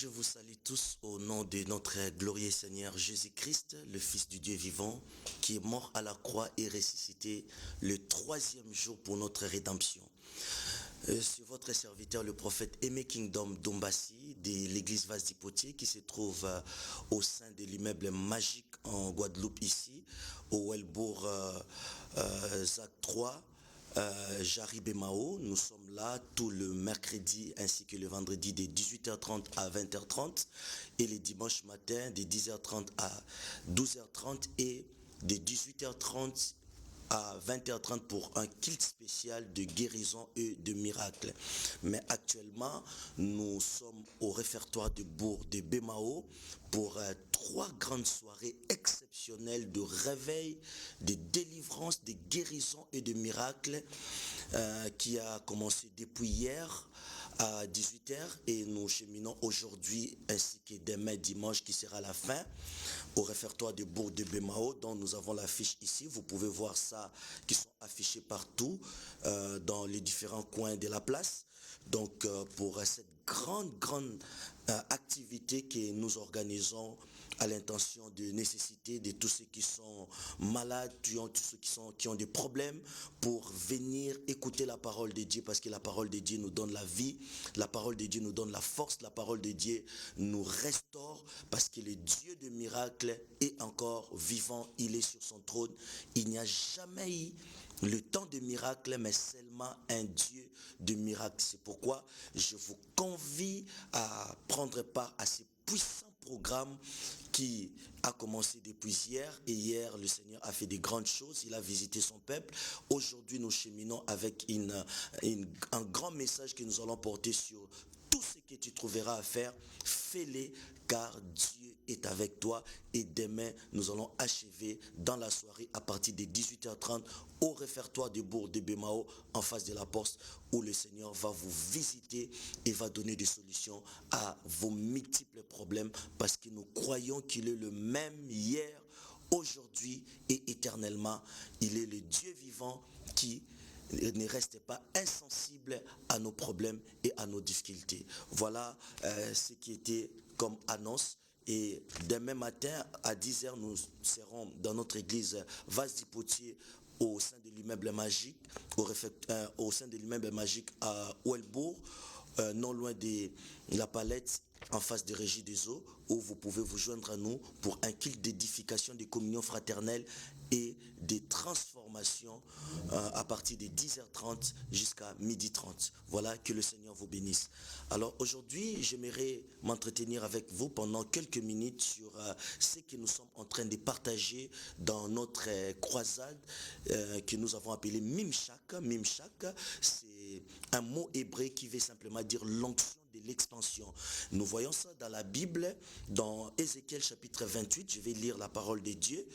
Je vous salue tous au nom de notre glorieux Seigneur Jésus-Christ, le Fils du Dieu vivant, qui est mort à la croix et ressuscité le troisième jour pour notre rédemption. C'est votre serviteur, le prophète Aimé Kingdom Dombassi, de l'église Vase du Potier, qui se trouve au sein de l'immeuble magique en Guadeloupe, ici, au Welbourg ZAC 3. Jarib et Mao, nous sommes là tout le mercredi ainsi que le vendredi de 18h30 à 20h30 et les dimanches matins de 10h30 à 12h30 et de 18h30 à 20h30 pour un culte spécial de guérison et de miracles. Mais actuellement, nous sommes au réfectoire de Bourg de Bémao pour 3 grandes soirées exceptionnelles de réveil, de délivrance, de guérison et de miracles qui a commencé depuis hier à 18h et nous cheminons aujourd'hui ainsi que demain dimanche qui sera la fin au réfectoire de Bourg de Bémao dont nous avons l'affiche ici. Vous pouvez voir ça qui sont affichés partout dans les différents coins de la place. Donc pour cette grande activité que nous organisons à l'intention de nécessité de tous ceux qui sont malades, tous ceux qui ont des problèmes, pour venir écouter la parole de Dieu, parce que la parole de Dieu nous donne la vie, la parole de Dieu nous donne la force, la parole de Dieu nous restaure, parce que le Dieu de miracles est encore vivant, il est sur son trône. Il n'y a jamais eu le temps de miracle, mais seulement un Dieu de miracle. C'est pourquoi je vous convie à prendre part à ces puissants programmes qui a commencé depuis hier. Et hier, le Seigneur a fait des grandes choses. Il a visité son peuple. Aujourd'hui, nous cheminons avec un grand message que nous allons porter sur tout ce que tu trouveras à faire. Fais-les, car Dieu est avec toi. Et demain, nous allons achever dans la soirée à partir de 18h30 au réfectoire de Bourg de Bémao, en face de la poste, où le Seigneur va vous visiter et va donner des solutions à vos multiples problèmes, parce que nous croyons qu'il est le même hier, aujourd'hui et éternellement. Il est le Dieu vivant qui ne reste pas insensible à nos problèmes et à nos difficultés. Voilà ce qui était comme annonce. Et demain matin à 10h, nous serons dans notre église Vase du Potier au sein de l'immeuble magique, au sein de l'immeuble magique à Welbourg, non loin de la Palette, en face de Régie des Eaux, où vous pouvez vous joindre à nous pour un culte d'édification, de communion fraternelle et des transformations à partir de 10h30 jusqu'à 12h30. Voilà, que le Seigneur vous bénisse. Alors aujourd'hui, j'aimerais m'entretenir avec vous pendant quelques minutes sur ce que nous sommes en train de partager dans notre croisade que nous avons appelée Mimshak. Mimshak, c'est un mot hébreu qui veut simplement dire l'onction de l'expansion. Nous voyons ça dans la Bible, dans Ézéchiel chapitre 28. Je vais lire la parole de Dieu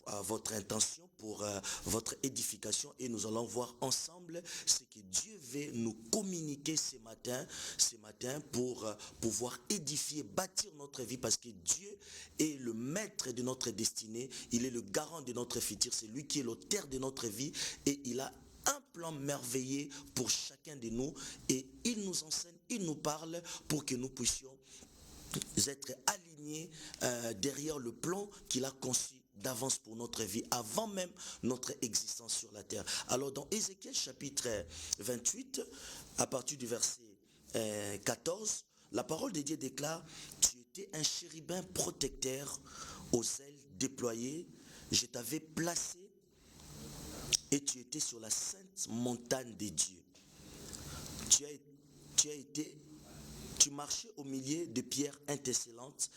à votre intention, pour votre édification, et nous allons voir ensemble ce que Dieu veut nous communiquer ce matin pour pouvoir édifier, bâtir notre vie, parce que Dieu est le maître de notre destinée, il est le garant de notre futur, c'est lui qui est l'auteur de notre vie, et il a un plan merveilleux pour chacun de nous, et il nous enseigne, il nous parle pour que nous puissions être alignés derrière le plan qu'il a conçu d'avance pour notre vie, avant même notre existence sur la terre. Alors dans Ézéchiel chapitre 28, à partir du verset 14, la parole de Dieu déclare: tu étais un chérubin protecteur aux ailes déployées, je t'avais placé et tu étais sur la sainte montagne des dieux. Tu marchais au milieu de pierres étincelantes.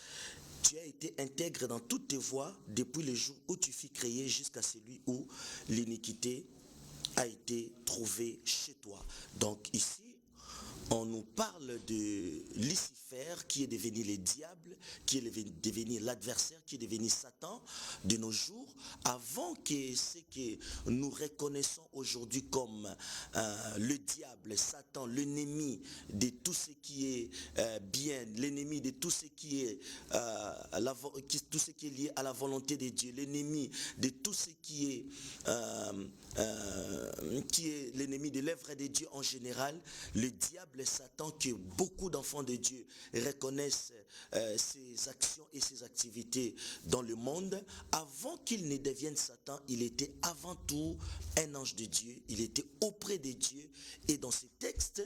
Tu as été intègre dans toutes tes voies depuis le jour où tu fus créé jusqu'à celui où l'iniquité a été trouvée chez toi. Donc ici, on nous parle de Lucifer, qui est devenu le diable, qui est devenu l'adversaire, qui est devenu Satan de nos jours, avant que ce que nous reconnaissons aujourd'hui comme le diable, Satan, l'ennemi de tout ce qui est bien, l'ennemi de tout ce qui est tout ce qui est lié à la volonté de Dieu, l'ennemi de tout ce qui est l'ennemi de l'œuvre de Dieu en général. Le diable diable, Satan, que beaucoup d'enfants de Dieu reconnaissent ses actions et ses activités dans le monde, avant qu'il ne devienne Satan, il était avant tout un ange de Dieu, il était auprès de Dieu. Et dans ces textes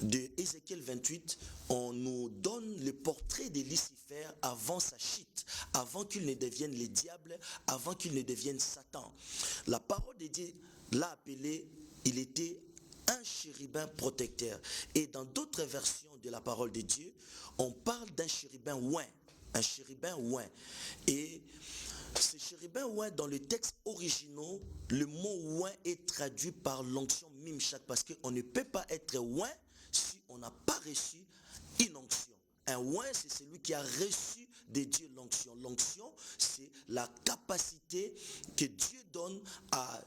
de Ézéchiel 28, on nous donne le portrait de Lucifer avant sa chute, avant qu'il ne devienne le diable, avant qu'il ne devienne Satan. La parole de Dieu l'a appelé, il était un chérubin protecteur. Et dans d'autres versions de la parole de Dieu, on parle d'un chérubin oint, un chérubin oint. Et ce chérubin oint, dans le texte original, le mot oint est traduit par l'onction mimshak, parce qu'on ne peut pas être oint si on n'a pas reçu une onction. Un oint, c'est celui qui a reçu de Dieu l'onction. L'onction, c'est la capacité que Dieu donne à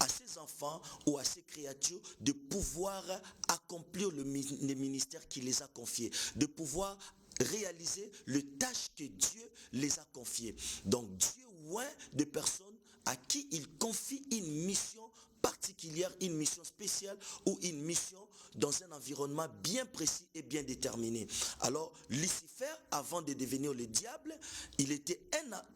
ses enfants ou à ses créatures de pouvoir accomplir le ministère qu'il les a confié, de pouvoir réaliser les tâches que Dieu les a confiées. Donc Dieu oint des personnes à qui il confie une mission particulière, une mission spéciale ou une mission dans un environnement bien précis et bien déterminé. Alors Lucifer, avant de devenir le diable, il était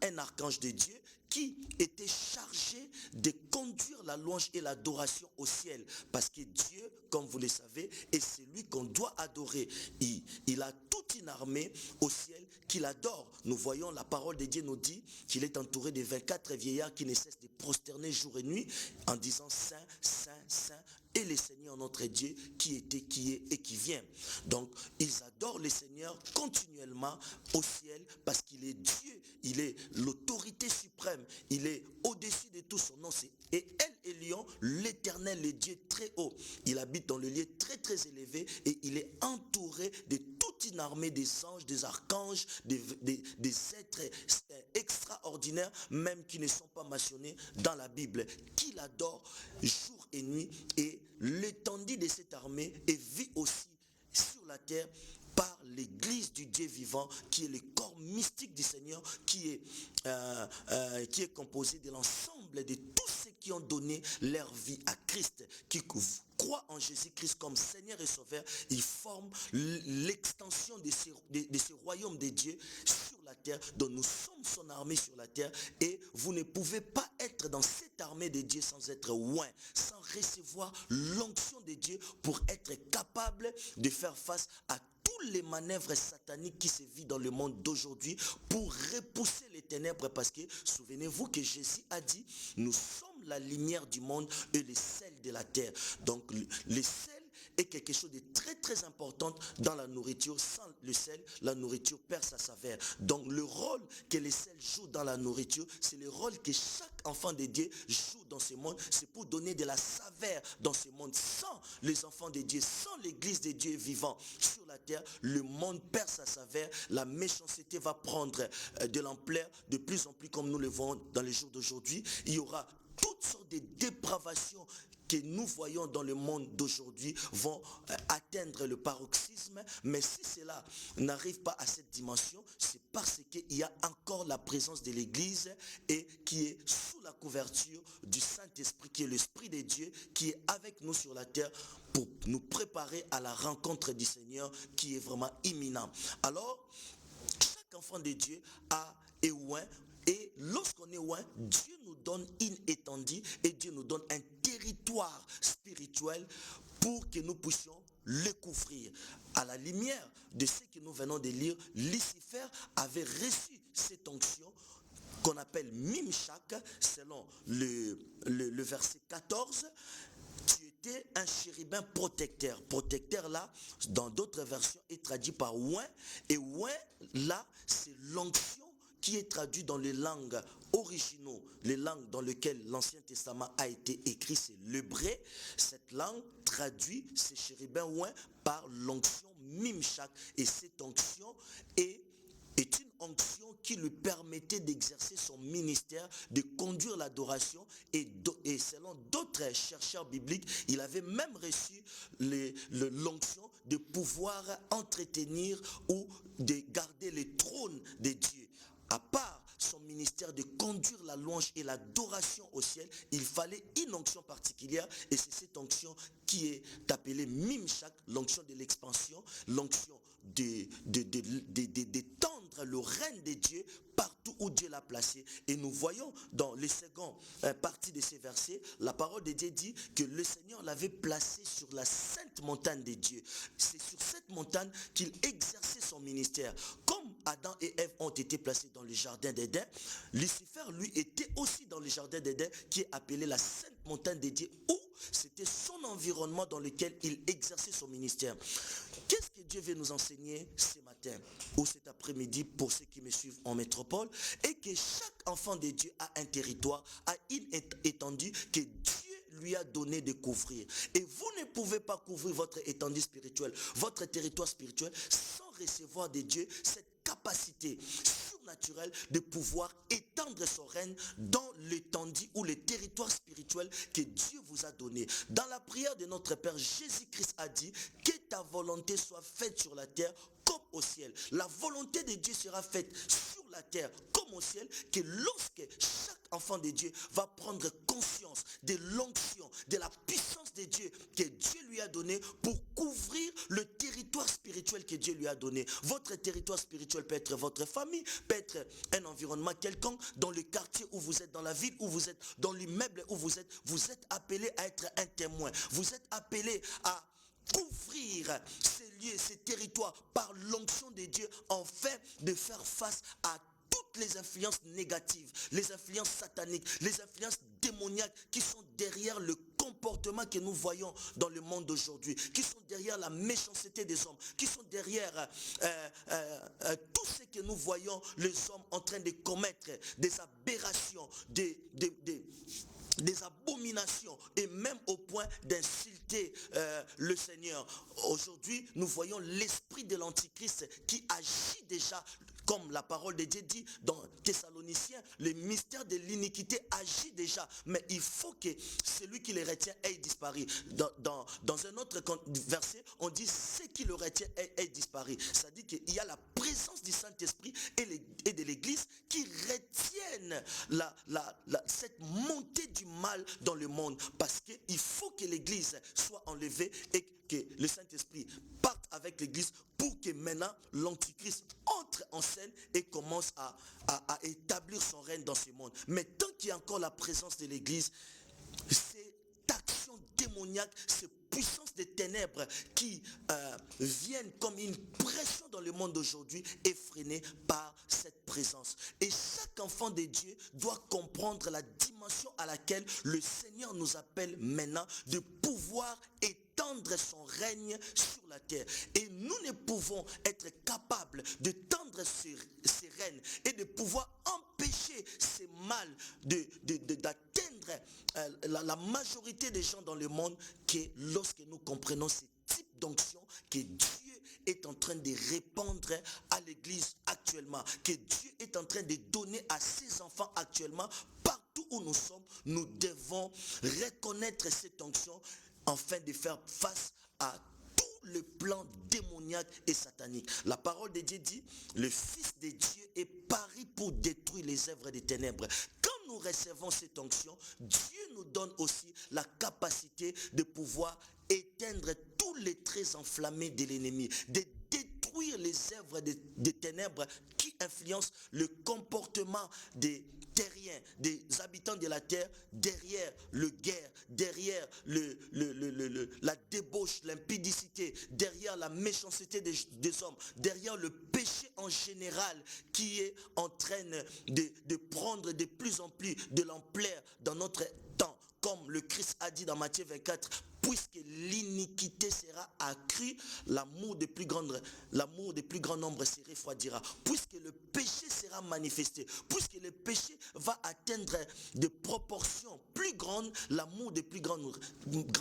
un archange de Dieu qui était chargé de conduire la louange et l'adoration au ciel. Parce que Dieu, comme vous le savez, est celui qu'on doit adorer. Il a toute une armée au ciel qui l'adore. Nous voyons, la parole de Dieu nous dit qu'il est entouré de 24 vieillards qui ne cessent de prosterner jour et nuit en disant Saint, Saint, Saint est le Seigneur notre Dieu qui était, qui est et qui vient. Donc ils adorent le Seigneur continuellement au ciel parce qu'il est Dieu, il est l'autorité suprême, il est au-dessus de tout. Son nom c'est et El Elyon, l'Éternel, le Dieu très haut. Il habite dans le lieu très très élevé et il est entouré de toute une armée des anges, des archanges, des êtres extraordinaires, même qui ne sont pas mentionnés dans la Bible, qui l'adorent jour et nuit. Et l'étendue de cette armée est vue aussi sur la terre par l'église du Dieu vivant, qui est le corps mystique du Seigneur, qui est composé de l'ensemble de tous ceux qui ont donné leur vie à Christ, qui croient en Jésus-Christ comme Seigneur et Sauveur. Ils forment l'extension de ce royaume de Dieu sur la terre, dont nous sommes son armée sur la terre. Et vous ne pouvez pas être dans cette armée de Dieu sans être oint, sans recevoir l'onction de Dieu pour être capable de faire face à tous les manœuvres sataniques qui se vivent dans le monde d'aujourd'hui pour repousser les ténèbres. Parce que souvenez-vous que Jésus a dit, nous sommes la lumière du monde et le sel de la terre. Donc le sel est quelque chose de très très important dans la nourriture. Sans le sel, la nourriture perd sa saveur. Donc le rôle que le sel joue dans la nourriture, c'est le rôle que chaque enfant de Dieu joue dans ce monde. C'est pour donner de la saveur dans ce monde. Sans les enfants de Dieu, sans l'église de Dieu vivant sur la terre, le monde perd sa saveur. La méchanceté va prendre de l'ampleur de plus en plus, comme nous le voyons dans les jours d'aujourd'hui. Il y aura toutes sortes de dépravations que nous voyons dans le monde d'aujourd'hui vont atteindre le paroxysme. Mais si cela n'arrive pas à cette dimension, c'est parce qu'il y a encore la présence de l'Église et qui est sous la couverture du Saint-Esprit, qui est l'Esprit de Dieu, qui est avec nous sur la terre pour nous préparer à la rencontre du Seigneur qui est vraiment imminent. Alors, chaque enfant de Dieu est oint. Et lorsqu'on est oint, Dieu nous donne une étendue et Dieu nous donne un territoire spirituel pour que nous puissions le couvrir. À la lumière de ce que nous venons de lire, Lucifer avait reçu cette onction qu'on appelle Mimshak, selon le verset 14. Tu étais un chérubin protecteur. Protecteur là, dans d'autres versions, est traduit par oint. Et oint là, c'est l'onction qui est traduit dans les langues originaux, les langues dans lesquelles l'Ancien Testament a été écrit, c'est l'hébreu. Cette langue traduit ces chérubins oint par l'onction Mimshak. Et cette onction est une onction qui lui permettait d'exercer son ministère, de conduire l'adoration. Et selon d'autres chercheurs bibliques, il avait même reçu l'onction de pouvoir entretenir ou de garder le trône de Dieu. À part son ministère de conduire la louange et l'adoration au ciel, il fallait une onction particulière, et c'est cette onction qui est appelée Mimshak, l'onction de l'expansion, l'onction d'étendre le règne de Dieu partout où Dieu l'a placé. Et nous voyons dans les secondes parties de ces versets, la parole de Dieu dit que le Seigneur l'avait placé sur la sainte montagne de Dieu. C'est sur cette montagne qu'il exerçait son ministère. Comme Adam et Ève ont été placés dans le jardin d'Éden, Lucifer, lui, était aussi dans le jardin d'Éden, qui est appelé la sainte montagne de Dieu, où c'était son environnement dans lequel il exerçait son ministère. Qu'est-ce que Dieu veut nous enseigner ce matin ou cet après-midi pour ceux qui me suivent en métropole? Et que chaque enfant de Dieu a un territoire, a une étendue que Dieu lui a donné de couvrir. Et vous ne pouvez pas couvrir votre étendue spirituelle, votre territoire spirituel, sans recevoir de Dieu cette capacité surnaturelle de pouvoir étendre son règne dans l'étendue ou le territoire spirituel que Dieu vous a donné. Dans la prière de notre Père, Jésus-Christ a dit que ta volonté soit faite sur la terre comme au ciel. La volonté de Dieu sera faite sur la terre comme au ciel, que lorsque chaque enfant de Dieu va prendre conscience de l'onction, de la puissance de Dieu que Dieu lui a donné pour couvrir le territoire spirituel que Dieu lui a donné. Votre territoire spirituel peut être votre famille, peut être un environnement quelconque, dans le quartier où vous êtes, dans la ville où vous êtes, dans l'immeuble où vous êtes appelé à être un témoin. Vous êtes appelé à couvrir ces lieux, ces territoires par l'onction de Dieu, afin de faire face à toutes les influences négatives, les influences sataniques, les influences démoniaques qui sont derrière le comportement que nous voyons dans le monde d'aujourd'hui, qui sont derrière la méchanceté des hommes, qui sont derrière tout ce que nous voyons les hommes en train de commettre, des aberrations, des abominations, et même au point d'insulter le Seigneur. Aujourd'hui, nous voyons l'esprit de l'Antichrist qui agit déjà, comme la parole de Dieu dit dans Thessaloniciens, le mystère de l'iniquité agit déjà, mais il faut que celui qui le retient ait disparu. Dans un autre verset, on dit ce qui le retient ait disparu. Ça dit qu'il y a la présence du Saint-Esprit et de l'Église qui retiennent cette montée du mal dans le monde, parce qu'il faut que l'Église soit enlevée et que le Saint-Esprit parte avec l'Église pour que maintenant l'Antichrist entre en scène et commence à établir son règne dans ce monde. Mais tant qu'il y a encore la présence de l'Église, cette action démoniaque, ces puissances des ténèbres qui viennent comme une pression dans le monde d'aujourd'hui est freinée par cette présence. Et chaque enfant de Dieu doit comprendre la dimension à laquelle le Seigneur nous appelle maintenant de pouvoir étendre son règne sur la terre. Et nous ne pouvons être capables de tendre ces règnes et de pouvoir empêcher ces mal d'atteindre la majorité des gens dans le monde que lorsque nous comprenons ces types d'onction que Dieu est en train de répandre à l'Église actuellement, que Dieu est en train de donner à ses enfants actuellement. Partout où nous sommes, nous devons reconnaître cette onction afin de faire face à tout le plan démoniaque et satanique. La parole de Dieu dit, le Fils de Dieu est paru pour détruire les œuvres des ténèbres. Quand nous recevons cette onction, Dieu nous donne aussi la capacité de pouvoir éteindre tous les traits enflammés de l'ennemi, de détruire les œuvres des ténèbres qui influencent le comportement des terriens, des habitants de la terre, derrière le guerre, derrière la débauche, l'impudicité, derrière la méchanceté des hommes, derrière le péché en général qui est en train de prendre de plus en plus de l'ampleur dans notre temps. Comme le Christ a dit dans Matthieu 24, puisque l'iniquité sera accrue, l'amour des plus grands nombres se refroidira. Puisque le péché sera manifesté, puisque le péché va atteindre des proportions plus grandes, l'amour des plus grands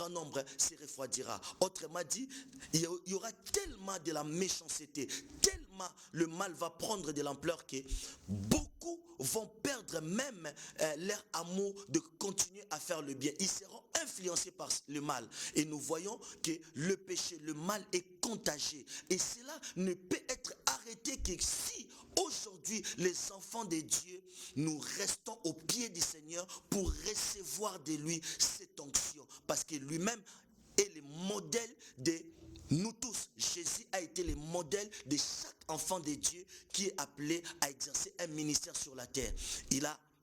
nombres se refroidira. Autrement dit, il y aura tellement de la méchanceté, tellement le mal va prendre de l'ampleur que beaucoup vont perdre même leur amour de continuer à faire le bien. Ils seront influencés par le mal. Et nous voyons que le péché, le mal est contagieux. Et cela ne peut être arrêté que si aujourd'hui, les enfants de Dieu, nous restons au pied du Seigneur pour recevoir de lui cette onction. Parce que lui-même est le modèle de nous tous. Jésus a été le modèle de chaque enfant de Dieu qui est appelé à exercer un ministère sur la terre.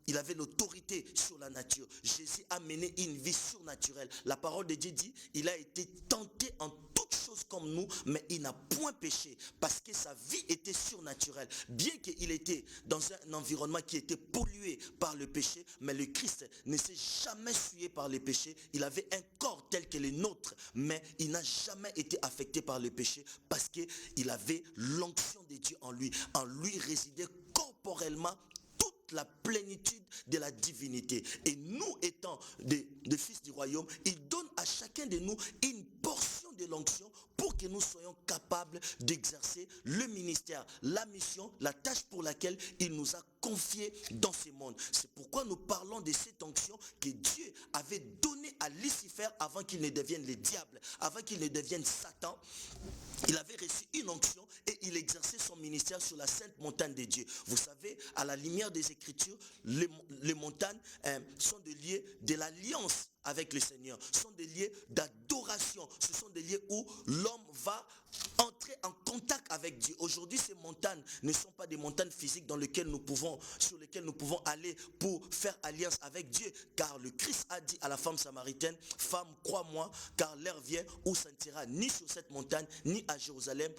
Il avait l'autorité sur la nature. Jésus a mené une vie surnaturelle. La parole de Dieu dit, il a été tenté en toutes choses comme nous, mais il n'a point péché parce que sa vie était surnaturelle. Bien qu'il était dans un environnement qui était pollué par le péché, mais le Christ ne s'est jamais souillé par le péché. Il avait un corps tel que le nôtre, mais il n'a jamais été affecté par le péché parce qu'il avait l'onction de Dieu en lui. En lui résidait corporellement la plénitude de la divinité. Et nous étant des fils du royaume, il donne à chacun de nous une portion de l'onction pour que nous soyons capables d'exercer le ministère, la mission, la tâche pour laquelle il nous a confié dans ce monde. C'est pourquoi nous parlons de cette onction que Dieu avait donnée à Lucifer avant qu'il ne devienne le diable, avant qu'il ne devienne Satan. Il avait reçu une onction et il exerçait son ministère sur la sainte montagne de Dieu. Vous savez, à la lumière des Écritures, les montagnes sont des lieux de l'alliance avec le Seigneur, sont des lieux d'adoration. Ce sont des lieux où l'homme va entrer en contact avec Dieu. Aujourd'hui, ces montagnes ne sont pas des montagnes physiques sur lesquelles nous pouvons aller pour faire alliance avec Dieu. Car le Christ a dit à la femme samaritaine, femme, crois-moi, car l'heure vient où ça ne sera ni sur cette montagne, ni à Jérusalem,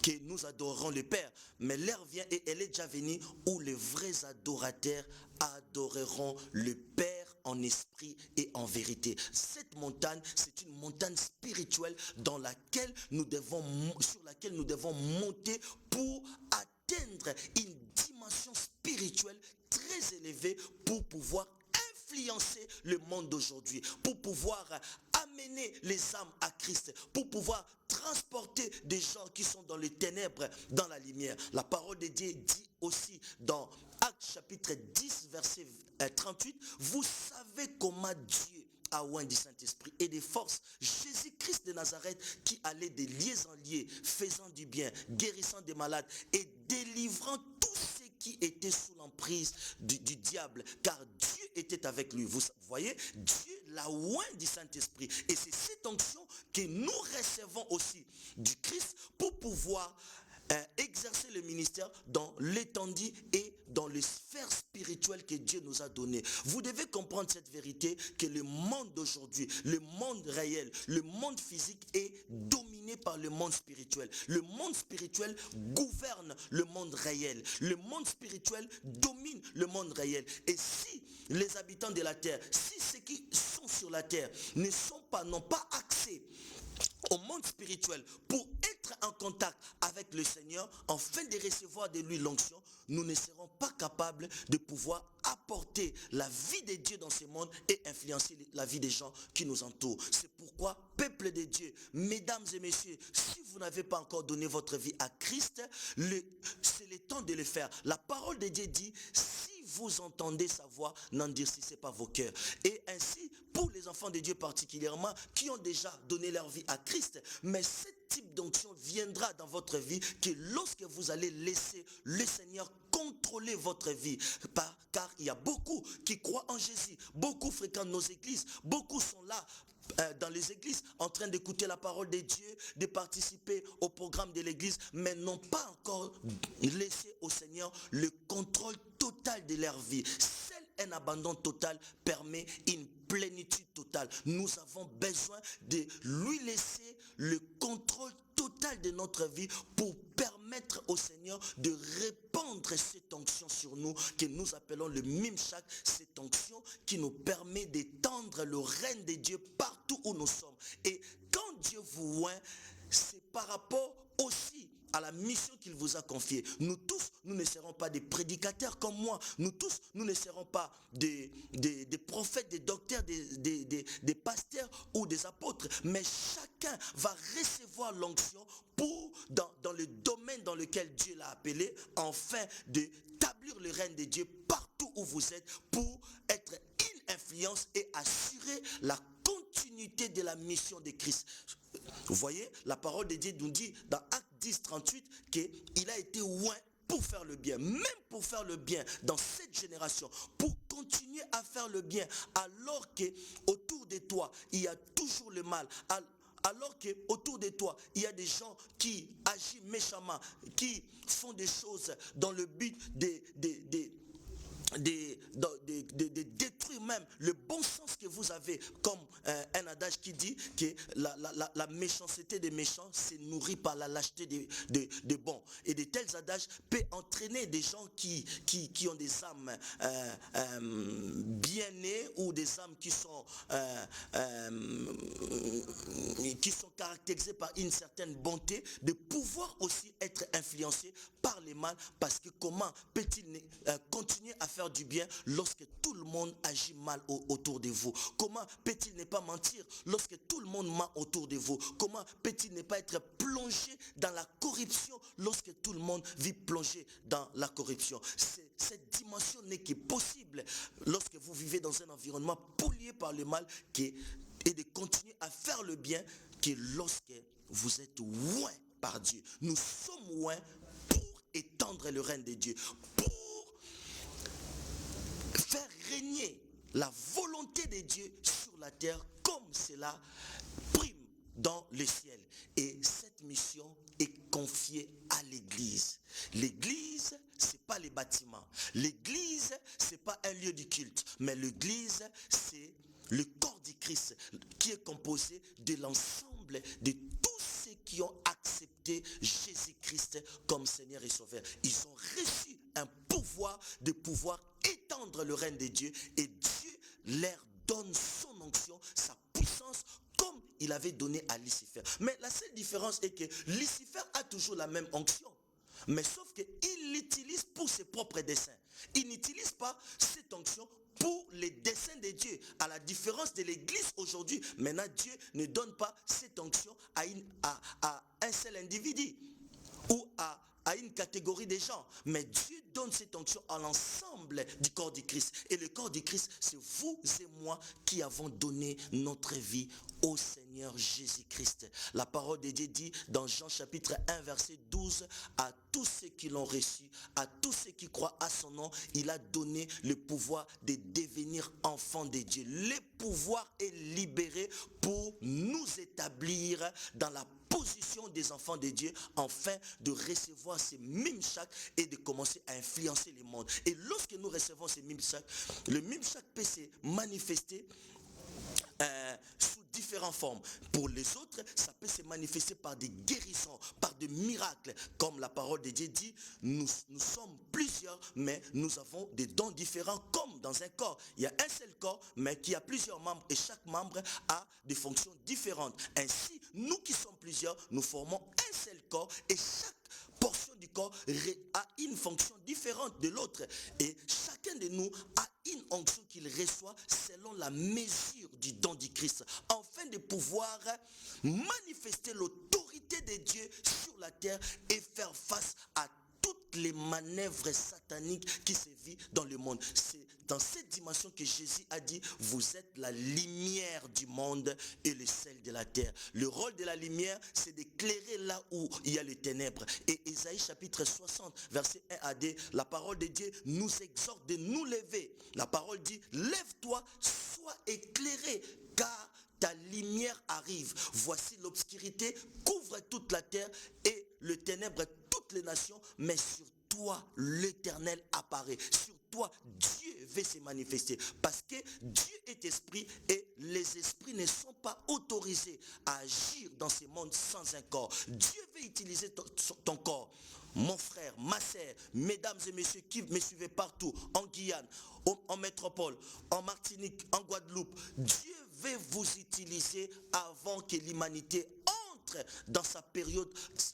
que nous adorerons le Père. Mais l'heure vient et elle est déjà venue où les vrais adorateurs adoreront le Père en esprit et en vérité. Cette montagne, c'est une montagne spirituelle sur laquelle nous devons monter pour atteindre une dimension spirituelle très élevée pour pouvoir influencer le monde d'aujourd'hui, pour pouvoir amener les âmes à Christ, pour pouvoir transporter des gens qui sont dans les ténèbres dans la lumière. La parole de Dieu dit aussi dans Actes chapitre 10 verset 38, vous savez comment Dieu a oint du Saint-Esprit et des forces Jésus-Christ de Nazareth qui allait de lieux en lieux, faisant du bien, guérissant des malades et délivrant tous ceux qui étaient sous l'emprise du diable, car Dieu était avec lui. Vous voyez, Dieu l'a oint du Saint-Esprit. Et c'est cette onction que nous recevons aussi du Christ pour pouvoir exercer le ministère dans l'étendue et dans les sphères spirituelles que Dieu nous a données. Vous devez comprendre cette vérité que le monde d'aujourd'hui, le monde réel, le monde physique est dominé par le monde spirituel. Le monde spirituel gouverne le monde réel. Le monde spirituel domine le monde réel. Et si les habitants de la terre, si ceux qui sont sur la terre n'ont pas accès au monde spirituel pour être en contact avec le Seigneur afin de recevoir de lui l'onction, nous ne serons pas capables de pouvoir apporter la vie de Dieu dans ce monde et influencer la vie des gens qui nous entourent. C'est pourquoi, peuple de Dieu, mesdames et messieurs, si vous n'avez pas encore donné votre vie à Christ, c'est le temps de le faire. La parole de Dieu dit, si vous entendez sa voix, n'endurcissez pas vos cœurs. Et ainsi, pour les enfants de Dieu particulièrement, qui ont déjà donné leur vie à Christ, mais ce type d'onction viendra dans votre vie que lorsque vous allez laisser le Seigneur contrôler votre vie. Car il y a beaucoup qui croient en Jésus, beaucoup fréquentent nos églises, beaucoup sont là dans les églises en train d'écouter la parole de Dieu, de participer au programme de l'église, mais n'ont pas encore laissé au Seigneur le contrôle total de leur vie. Seul un abandon total permet une plénitude totale. Nous avons besoin de lui laisser le contrôle total de notre vie pour permettre au Seigneur de répandre cette onction sur nous que nous appelons le Mimshak, cette onction qui nous permet d'étendre le règne de Dieu partout où nous sommes. Et quand Dieu vous oint, c'est par rapport aussi à la mission qu'il vous a confiée. Nous tous, nous ne serons pas des prédicateurs comme moi. Nous tous, nous ne serons pas des prophètes, des docteurs, des pasteurs ou des apôtres. Mais chacun va recevoir l'onction pour, dans le domaine dans lequel Dieu l'a appelé, afin d'établir le règne de Dieu partout où vous êtes, pour être une influence et assurer la continuité de la mission de Christ. Vous voyez, la parole de Dieu nous dit dans Actes 10, 38 qu'il a été oint pour faire le bien, même pour faire le bien dans cette génération, pour continuer à faire le bien, alors que autour de toi, il y a toujours le mal, alors que autour de toi, il y a des gens qui agissent méchamment, qui font des choses dans le but de détruire même le bon sens que vous avez, comme un adage qui dit que la méchanceté des méchants se nourrit par la lâcheté des bons. Et de tels adages peuvent entraîner des gens qui ont des âmes bien nées, ou des âmes qui sont caractérisées par une certaine bonté, de pouvoir aussi être influencés par les mal, parce que comment peut-il continuer à faire du bien lorsque tout le monde agit mal autour de vous? Comment peut-il ne pas mentir lorsque tout le monde ment autour de vous? Comment peut-il ne pas être plongé dans la corruption lorsque tout le monde vit plongé dans la corruption? Cette dimension n'est que possible lorsque vous vivez dans un environnement pollué par le mal, et de continuer à faire le bien, que lorsque vous êtes loin par Dieu. Nous sommes loin pour étendre le règne de Dieu, pour faire régner la volonté de Dieu sur la terre, comme cela prime dans le ciel. Et cette mission est confiée à l'Église. L'Église, c'est pas les bâtiments. L'Église, c'est pas un lieu de culte. Mais l'Église, c'est le corps du Christ, qui est composé de l'ensemble de tous ceux qui ont accepté Jésus-Christ comme Seigneur et Sauveur. Ils ont reçu un pouvoir de pouvoir étendre le règne de Dieu, et Dieu leur donne son onction, sa puissance, comme il avait donné à Lucifer. Mais la seule différence est que Lucifer a toujours la même onction, mais sauf qu'il l'utilise pour ses propres desseins. Il n'utilise pas cette onction pour les desseins de Dieu. À la différence de l'Église aujourd'hui, maintenant Dieu ne donne pas cette onction à un seul individu ou à une catégorie de gens, mais Dieu donne cette onction à l'ensemble du corps du Christ. Et le corps du Christ, c'est vous et moi qui avons donné notre vie au Seigneur Jésus-Christ. La parole de Dieu dit dans Jean chapitre 1 verset 12, à tous ceux qui l'ont reçu, à tous ceux qui croient à son nom, il a donné le pouvoir de devenir enfants de Dieu. Le pouvoir est libéré pour nous établir dans la position des enfants de Dieu, afin de recevoir ces mimshak et de commencer à influencer le monde. Et lorsque nous recevons ces mimshak, le mimshak peut se manifester sous différentes formes. Pour les autres, ça peut se manifester par des guérisons, par des miracles. Comme la parole de Dieu dit, nous sommes plusieurs, mais nous avons des dons différents, comme dans un corps. Il y a un seul corps, mais qui a plusieurs membres, et chaque membre a des fonctions différentes. Ainsi, nous qui sommes plusieurs, nous formons un seul corps, et chaque portion du corps a une fonction différente de l'autre. Et chacun de nous a une onction qu'il reçoit selon la mesure du don du Christ, afin de pouvoir manifester l'autorité de Dieu sur la terre et faire face à toutes les manœuvres sataniques qui se vivent dans le monde. C'est dans cette dimension que Jésus a dit, vous êtes la lumière du monde et le sel de la terre. Le rôle de la lumière, c'est d'éclairer là où il y a les ténèbres. Et Ésaïe chapitre 60, verset 1 à 2, la parole de Dieu nous exhorte de nous lever. La parole dit, lève-toi, sois éclairé, car ta lumière arrive. Voici l'obscurité couvre toute la terre et le ténèbre toutes les nations, mais sur toi l'Éternel apparaît. Sur toi Dieu veut se manifester, parce que Dieu est esprit et les esprits ne sont pas autorisés à agir dans ce monde sans un corps. Dieu veut utiliser ton corps. Mon frère, ma sœur, mesdames et messieurs qui me suivez partout, en Guyane, en métropole, en Martinique, en Guadeloupe, Dieu veut vous utiliser avant que l'humanité entre dans sa période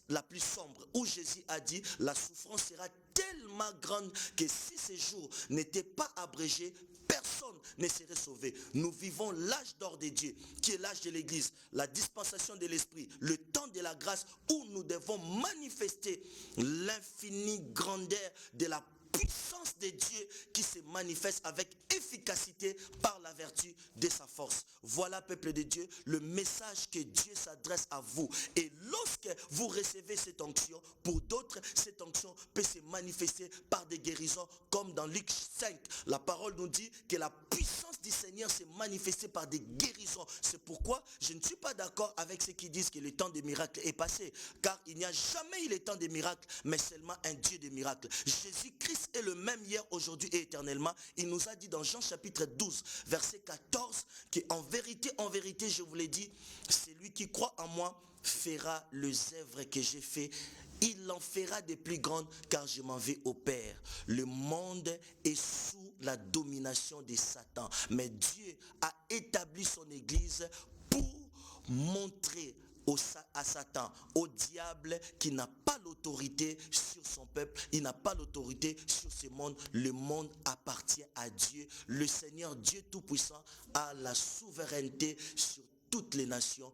la plus sombre, où Jésus a dit, la souffrance sera tellement grande que si ces jours n'étaient pas abrégés, personne ne serait sauvé. Nous vivons l'âge d'or de Dieu, qui est l'âge de l'Église, la dispensation de l'Esprit, le temps de la grâce, où nous devons manifester l'infinie grandeur de la puissance puissance de Dieu qui se manifeste avec efficacité par la vertu de sa force. Voilà, peuple de Dieu, le message que Dieu s'adresse à vous. Et lorsque vous recevez cette onction, pour d'autres, cette onction peut se manifester par des guérisons, comme dans Luc 5. La parole nous dit que la puissance du Seigneur s'est manifestée par des guérisons. C'est pourquoi je ne suis pas d'accord avec ceux qui disent que le temps des miracles est passé. Car il n'y a jamais eu le temps des miracles, mais seulement un Dieu des miracles. Jésus-Christ est le même hier, aujourd'hui et éternellement. Il nous a dit dans Jean chapitre 12, verset 14, qu'en vérité, je vous l'ai dit, celui qui croit en moi fera les œuvres que j'ai fait. Il en fera des plus grandes, car je m'en vais au Père. Le monde est sous la domination de Satan. Mais Dieu a établi son Église pour montrer à Satan, au diable, qui n'a pas l'autorité sur son peuple, il n'a pas l'autorité sur ce monde. Le monde appartient à Dieu. Le Seigneur Dieu Tout-Puissant a la souveraineté sur toutes les nations.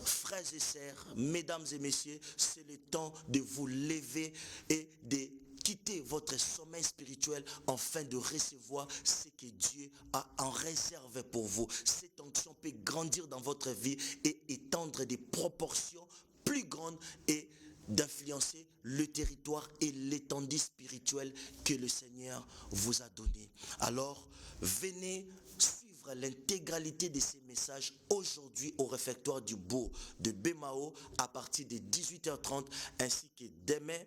Frères et sœurs, mesdames et messieurs, c'est le temps de vous lever et de quitter votre sommeil spirituel afin de recevoir ce que Dieu a en réserve pour vous. Cette onction peut grandir dans votre vie et étendre des proportions plus grandes et d'influencer le territoire et l'étendue spirituelle que le Seigneur vous a donné. Alors, venez suivre l'intégralité de ces messages aujourd'hui au réfectoire du bourg de Bémao à partir de 18h30, ainsi que demain,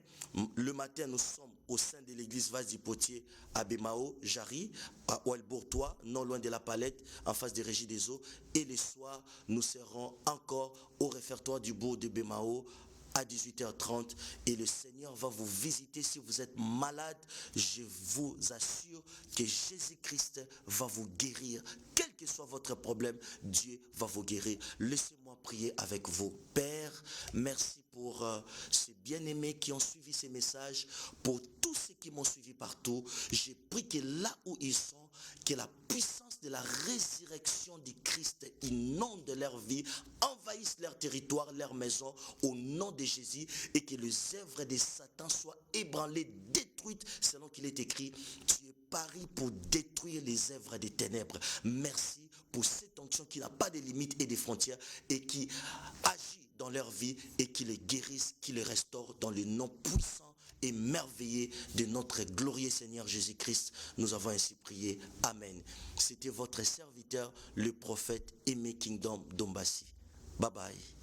le matin, nous sommes au sein de l'église Vase du Potier à Bémao, Jarry, à Ouelbourtois, non loin de la Palette, en face des Régies des Eaux. Et les soirs, nous serons encore au réfectoire du bourg de Bémao à 18h30 et le Seigneur va vous visiter. Si vous êtes malade, je vous assure que Jésus-Christ va vous guérir. Quel que soit votre problème, Dieu va vous guérir. Laissez-moi prier avec vous. Père, merci pour ces bien-aimés qui ont suivi ces messages, pour tous ceux qui m'ont suivi partout. J'ai pris que là où ils sont, que la puissance de la résurrection du Christ inonde leur vie, envahisse leur territoire, leur maison, au nom de Jésus, et que les œuvres de Satan soient ébranlées, détruites, selon qu'il est écrit. Tu es pari pour détruire les œuvres des ténèbres. Merci pour cette onction qui n'a pas de limites et de frontières et qui agit dans leur vie et qui les guérisse, qui les restaure dans le nom puissant et merveilleux de notre glorieux Seigneur Jésus-Christ. Nous avons ainsi prié. Amen. C'était votre serviteur, le prophète Aimé Kingdom Dombassi. Bye bye.